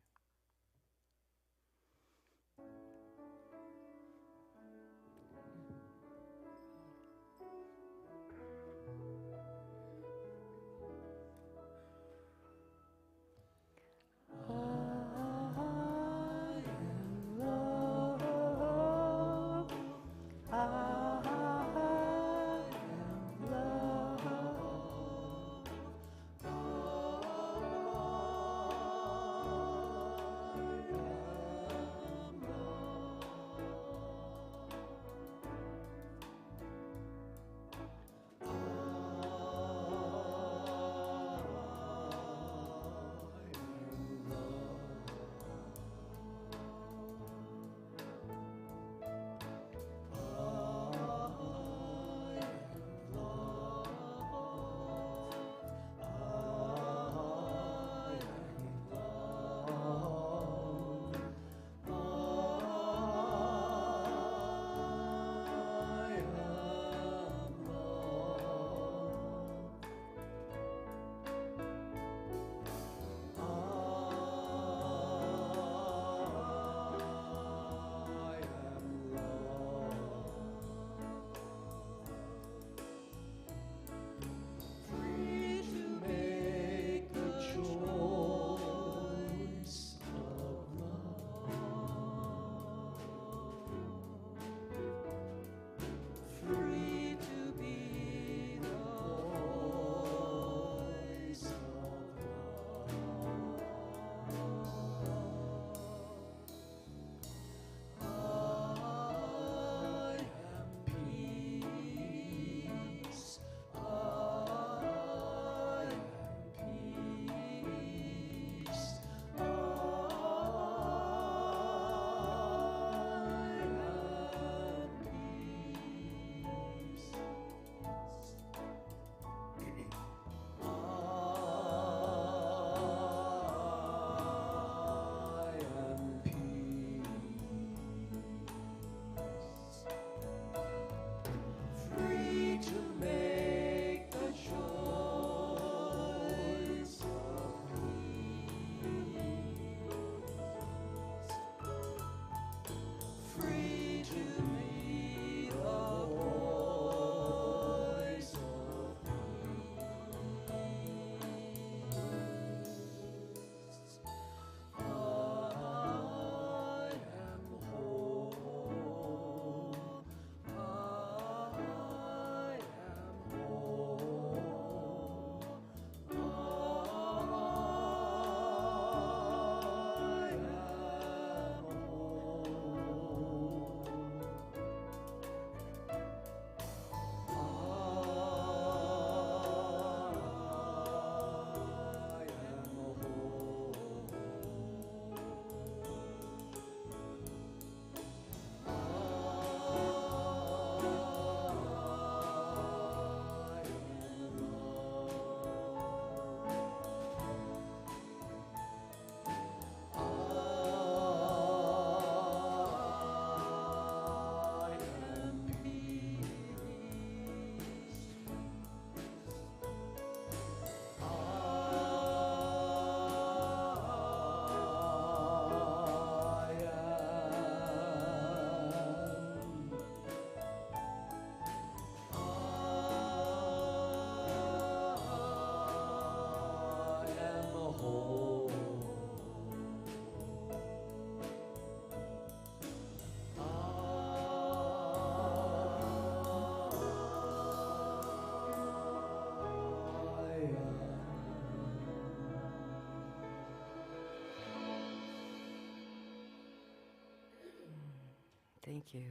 Thank you.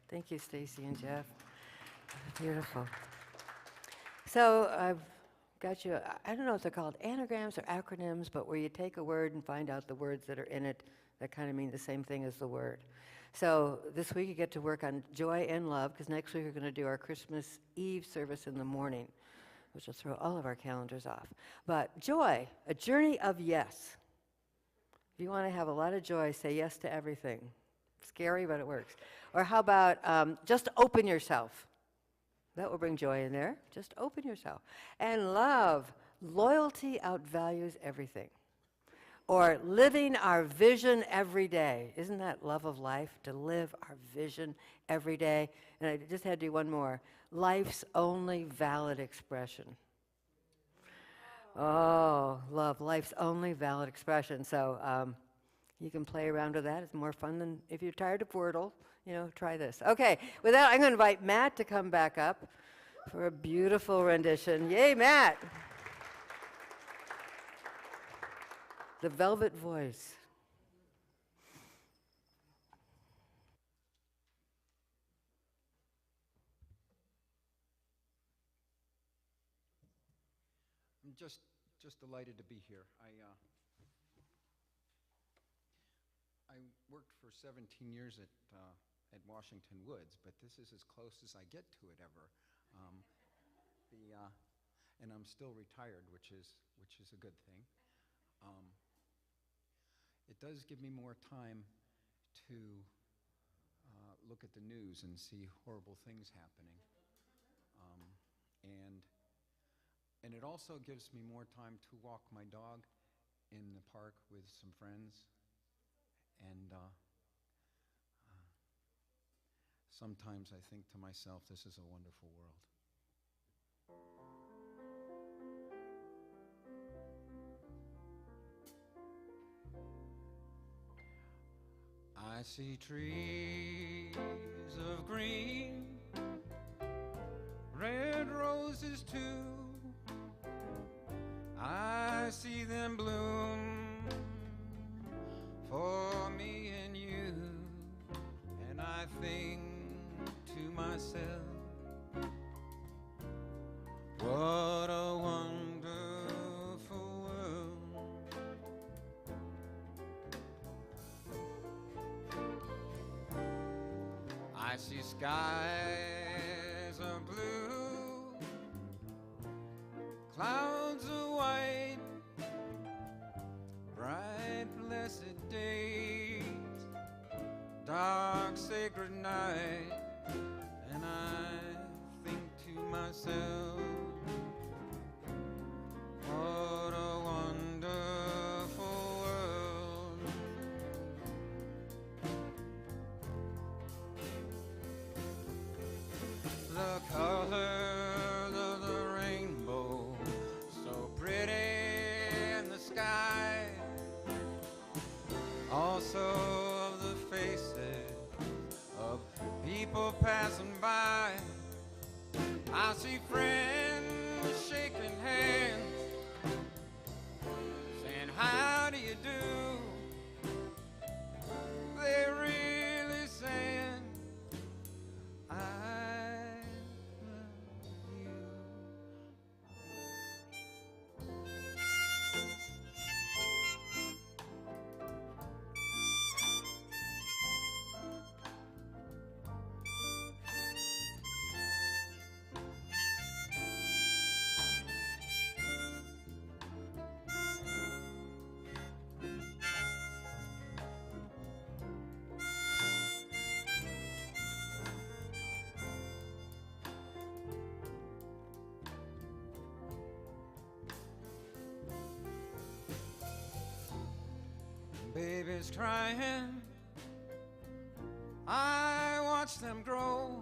Thank you, Stacy and Jeff. Beautiful. So I've got you, I don't know if they're called anagrams or acronyms, but where you take a word and find out the words that are in it that kind of mean the same thing as the word. So this week you get to work on joy and love, because next week we're going to do our Christmas Eve service in the morning, which will throw all of our calendars off. But joy, a journey of yes. If you want to have a lot of joy, say yes to everything. Scary, but it works. Or how about just open yourself? That will bring joy in there. Just open yourself. And love, loyalty outvalues everything. Or living our vision every day. Isn't that love of life, to live our vision every day? And I just had to do one more. Life's only valid expression. Oh, love, life's only valid expression. So you can play around with that. It's more fun than if you're tired of Wordle, try this. Okay, with that, I'm going to invite Matt to come back up for a beautiful rendition. Yay, Matt! The velvet voice. I'm just delighted to be here. I worked for 17 years at Washington Woods, but this is as close as I get to it ever. And I'm still retired, which is a good thing. It does give me more time to look at the news and see horrible things happening. And it also gives me more time to walk my dog in the park with some friends. And sometimes I think to myself, this is a wonderful world. I see trees of green, red roses too. I see them bloom for me and you, and I think to myself, what a wonderful world. I see skies of blue, clouds of white, bright blessed days, dark sacred night, and I think to myself, what a wonderful world. The colors of the rainbow, so pretty in the sky, also of the faces of people passing by. I see friends shaking hands, saying, how do you do? They really saying, I love you. Babies crying, I watch them grow.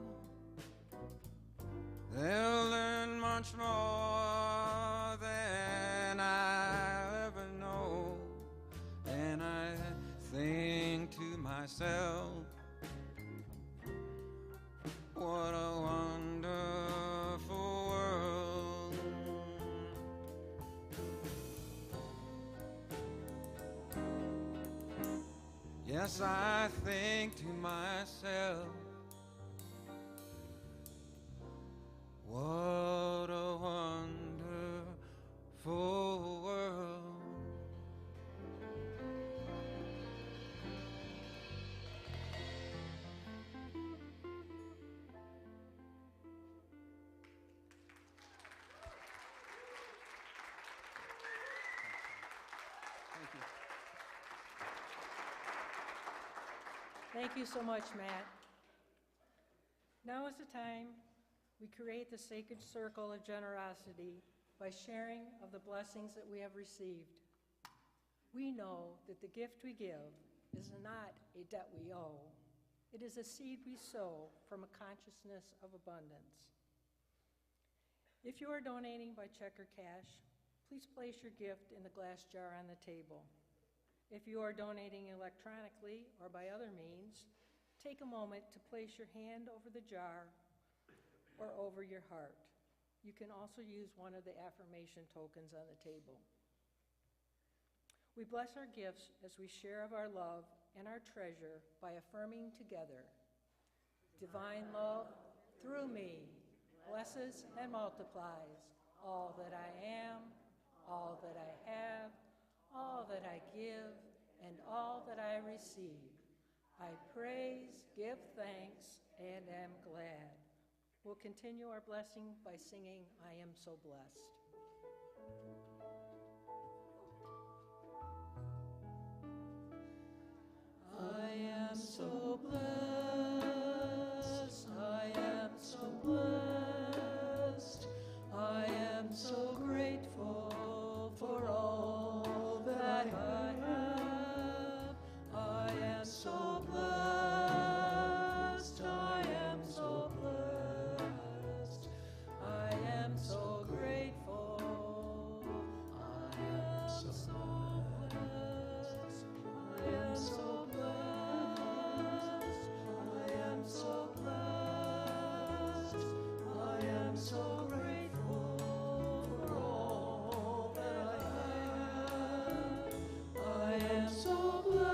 They'll learn much more than I'll ever know. And I think to myself, what a wonderful world. Yes, I think to myself, what a wonderful world. Thank you so much, Matt. Now is the time we create the sacred circle of generosity by sharing of the blessings that we have received. We know that the gift we give is not a debt we owe. It is a seed we sow from a consciousness of abundance. If you are donating by check or cash, please place your gift in the glass jar on the table. If you are donating electronically or by other means, take a moment to place your hand over the jar or over your heart. You can also use one of the affirmation tokens on the table. We bless our gifts as we share of our love and our treasure by affirming together, divine love through me blesses and multiplies all that I am, all that I have, all that I give, and all that I receive. I praise, give thanks, and am glad. We'll continue our blessing by singing, I Am So Blessed. I am so blessed, I am so blessed, I am so grateful for all that I have. I am so blessed, I am so blessed, I am so grateful. I am so blessed, I am so blessed, I am so blessed, I am so grateful for all that I have. I am so blessed,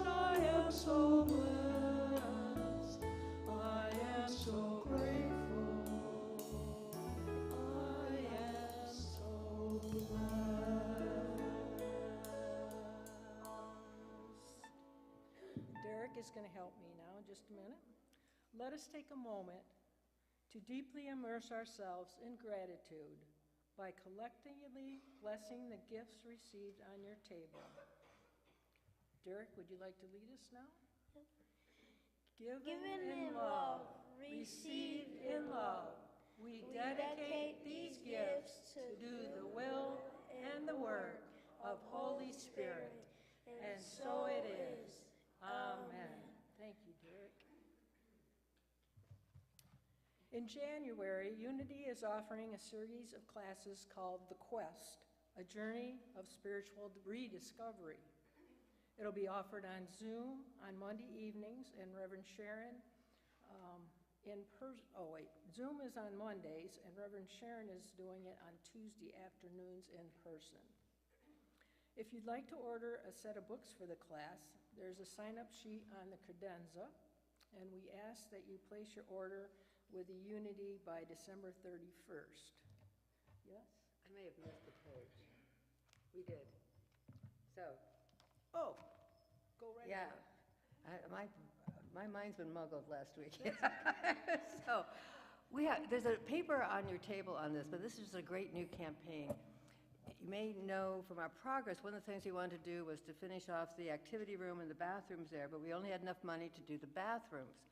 I am so blessed, I am so grateful, I am so blessed. Derek is going to help me now in just a minute. Let us take a moment to deeply immerse ourselves in gratitude by collectively blessing the gifts received on your table. Derek, would you like to lead us now? Given in love, received in love, we dedicate these gifts to do the will and the work of Holy Spirit. And so it is. Amen. Thank you, Derek. In January, Unity is offering a series of classes called The Quest, a journey of spiritual rediscovery. It'll be offered on Zoom on Monday evenings, and Reverend Sharon Zoom is on Mondays, and Reverend Sharon is doing it on Tuesday afternoons in person. If you'd like to order a set of books for the class, there's a sign-up sheet on the credenza, and we ask that you place your order with the Unity by December 31st. Yes? I may have missed the page. We did. So, Oh, go right yeah, ahead. my mind's been muggled last week. So, there's a paper on your table on this, but this is a great new campaign. You may know from our progress, one of the things we wanted to do was to finish off the activity room and the bathrooms there, but we only had enough money to do the bathrooms.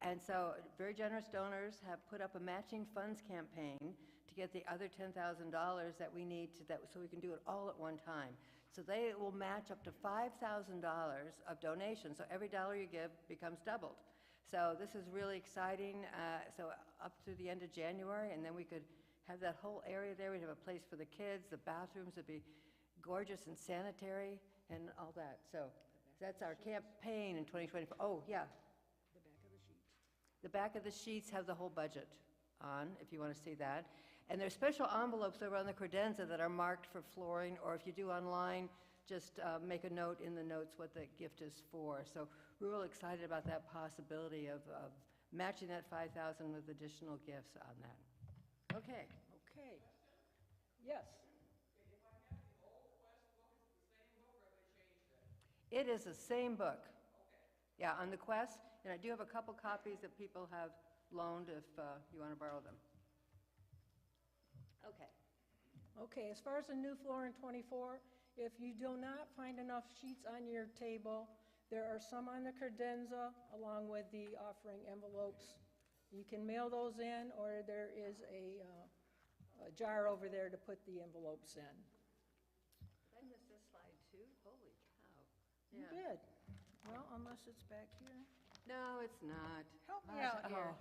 And so very generous donors have put up a matching funds campaign to get the other $10,000 that we need so we can do it all at one time. So they will match up to $5,000 of donations. So every dollar you give becomes doubled. So this is really exciting. So up to the end of January, and then we could have that whole area there. We'd have a place for the kids. The bathrooms would be gorgeous and sanitary and all that. So that's our campaign in 2024. Oh, yeah. The back of the sheets have the whole budget on, if you want to see that. And there's special envelopes over on the credenza that are marked for flooring, or if you do online, just make a note in the notes what the gift is for. So we're real excited about that possibility of matching that 5,000 with additional gifts on that. Okay. Okay. Yes. It is the same book. Yeah, on the Quest, and I do have a couple copies that people have loaned if you want to borrow them. Okay. Okay, as far as the new floor in 24, if you do not find enough sheets on your table, there are some on the credenza along with the offering envelopes. You can mail those in, or there is a jar over there to put the envelopes in. I missed this slide too? Holy cow. You did. Well, unless it's back here. No, it's not. Help me out here.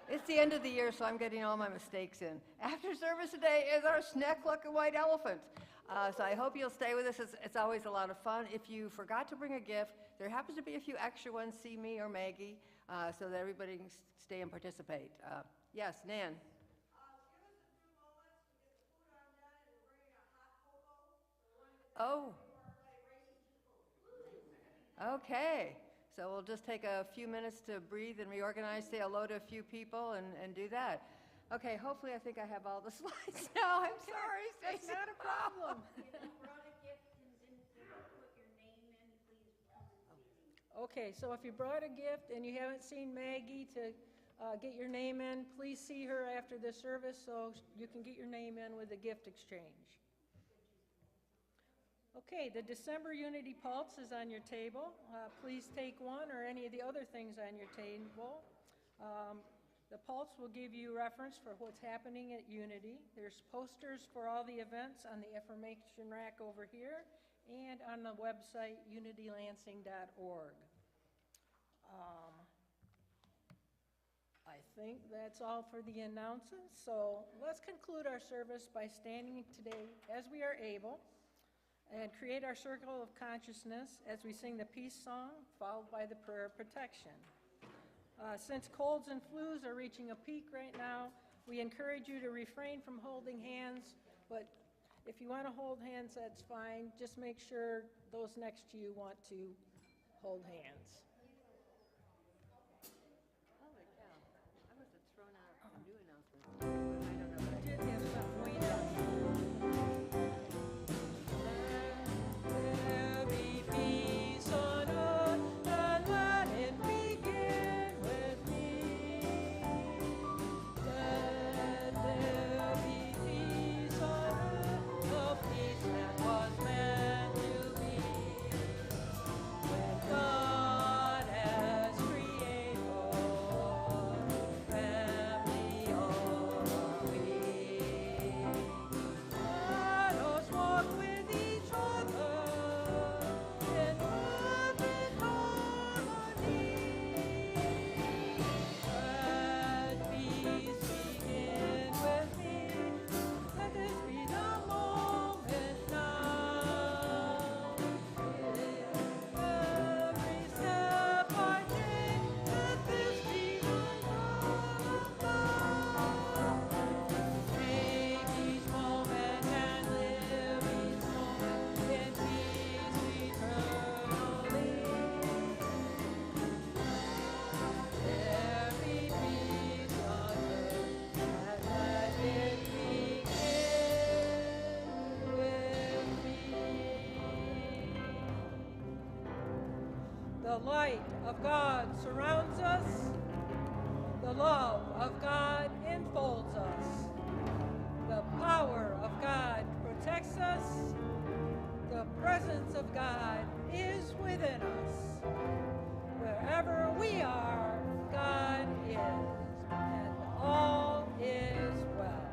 It's the end of the year, so I'm getting all my mistakes in. After service today is our snack lucky white elephant. So I hope you'll stay with us. It's always a lot of fun. If you forgot to bring a gift, there happens to be a few extra ones. See me or Maggie, so that everybody can stay and participate. Yes, Nan. Oh. Okay. So we'll just take a few minutes to breathe and reorganize, say hello to a few people, and do that. Okay, hopefully I think I have all the slides now. I'm sorry, It's Stacy. not a problem. If you brought a gift and didn't put your name in, please come and see me. Okay, so if you brought a gift and you haven't seen Maggie to get your name in, please see her after the service so you can get your name in with the gift exchange. Okay, the December Unity Pulse is on your table. Please take one or any of the other things on your table. The Pulse will give you reference for what's happening at Unity. There's posters for all the events on the information rack over here and on the website unitylansing.org. I think that's all for the announcements. So let's conclude our service by standing today as we are able and create our circle of consciousness as we sing the peace song, followed by the prayer of protection. Since colds and flus are reaching a peak right now, we encourage you to refrain from holding hands, but if you want to hold hands, that's fine. Just make sure those next to you want to hold hands. Holy cow. I must have thrown out new announcements. I don't know. We did have some way down here. Let there be peace on earth, and let it begin with me. Let there be peace on earth, the peace that was meant to be. When God as creator, family are we. Let us walk with each other in perfect harmony. Let peace begin with me. Let this be the moment now. Every step I take, let this be my love. Take each moment and live each moment in peace eternally. There be peace on earth, and let it begin with me. The light of God surrounds us. The love of God enfolds us. The power of God protects us. The presence of God is within us. Wherever we are, God is, and all is well.